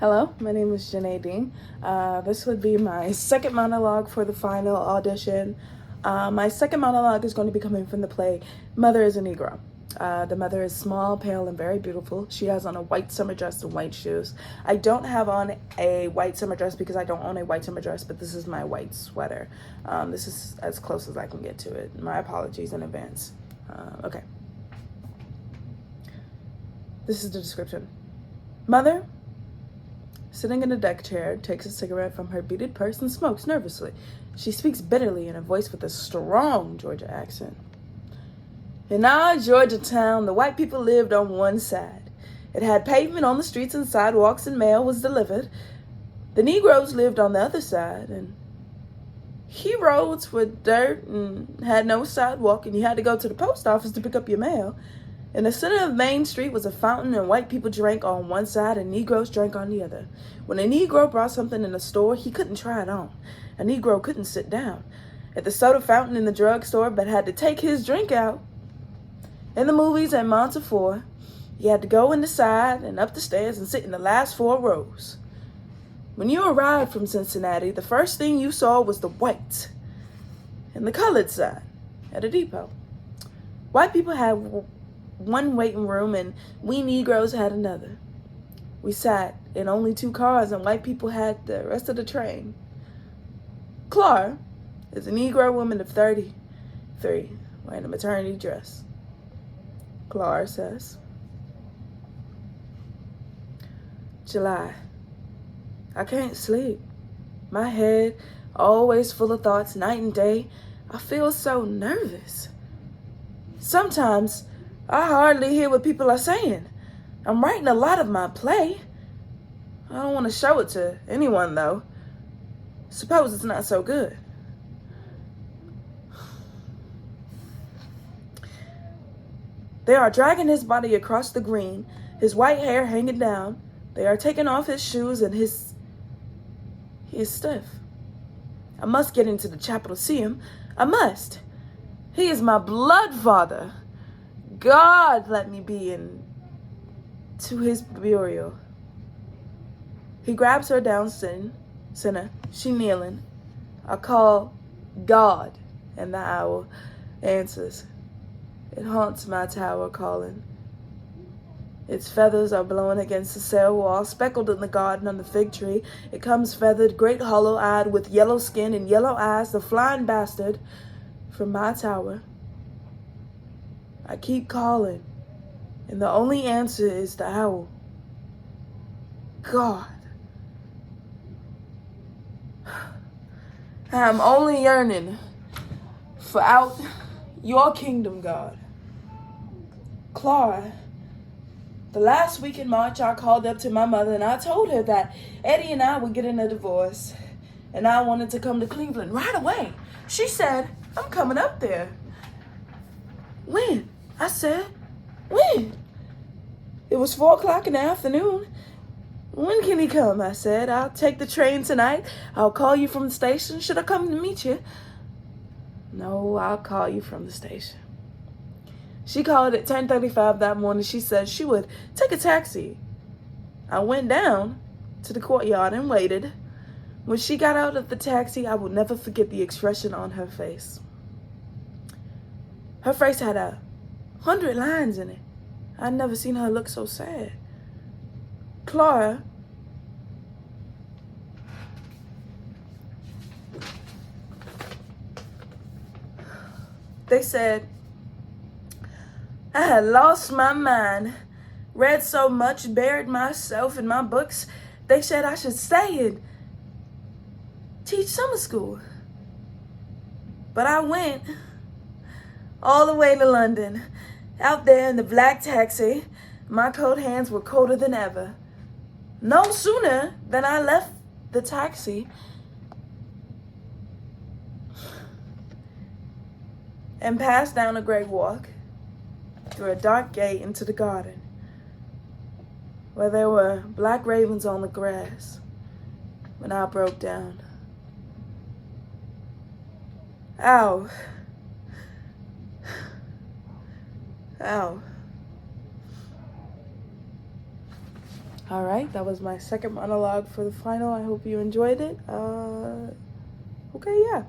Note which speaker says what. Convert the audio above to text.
Speaker 1: Hello, my name is Janae Dean. This would be my second monologue for the final audition. My second monologue is going to be coming from the play Mother is a Negro. The mother is small, pale, and very beautiful. She has on a white summer dress and white shoes. I don't have on a white summer dress because I don't own a white summer dress, but this is my white sweater. This is as close as I can get to it. My apologies in advance. Okay. This is the description. Mother, sitting in a deck chair, takes a cigarette from her beaded purse and smokes nervously. She speaks bitterly in a voice with a strong Georgia accent. In our Georgia town, the white people lived on one side. It had pavement on the streets and sidewalks, and mail was delivered. The Negroes lived on the other side, and he roads with dirt and had no sidewalk, and you had to go to the post office to pick up your mail. In the center of Main Street was a fountain, and white people drank on one side and Negroes drank on the other. When a Negro brought something in the store, he couldn't try it on. A Negro couldn't sit down at the soda fountain in the drugstore, but had to take his drink out. In the movies at Montefiore, you had to go in the side and up the stairs and sit in the last 4 rows. When you arrived from Cincinnati, the first thing you saw was the white and the colored side at a depot. White people had one waiting room, and we Negroes had another. We sat in only 2 cars, and white people had the rest of the train. Clara is a Negro woman of 33, wearing a maternity dress. Clara says, July. I can't sleep. My head always full of thoughts night and day. I feel so nervous. Sometimes I hardly hear what people are saying. I'm writing a lot of my play. I don't want to show it to anyone, though. Suppose it's not so good. They are dragging his body across the green, his white hair hanging down. They are taking off his shoes, and he is stiff. I must get into the chapel to see him. I must. He is my blood father. God let me be in to his burial. He grabs her down center. She kneeling. I call God, and the owl answers. It haunts my tower calling. Its feathers are blowing against the cell wall, speckled in the garden on the fig tree. It comes feathered, great hollow-eyed, with yellow skin and yellow eyes, the flying bastard from my tower. I keep calling, and the only answer is the owl. God. I am only yearning for out your kingdom, God. Clara, the last week in March, I called up to my mother and I told her that Eddie and I were getting a divorce and I wanted to come to Cleveland right away. She said, I'm coming up there. When? I said, when? It was 4 o'clock in the afternoon. When can he come? I said, I'll take the train tonight. I'll call you from the station. Should I come to meet you? No, I'll call you from the station. She called at 10:35 that morning. She said she would take a taxi. I went down to the courtyard and waited. When she got out of the taxi, I will never forget the expression on her face. Her face had 100 lines in it. I'd never seen her look so sad. Clara, they said, I had lost my mind, read so much, buried myself in my books. They said I should stay and teach summer school. But I went all the way to London, out there in the black taxi. My coat hands were colder than ever. No sooner than I left the taxi and passed down a great walk through a dark gate into the garden where there were black ravens on the grass when I broke down. Ow. Ow. All right, that was my second monologue for the final. I hope you enjoyed it. Okay, yeah.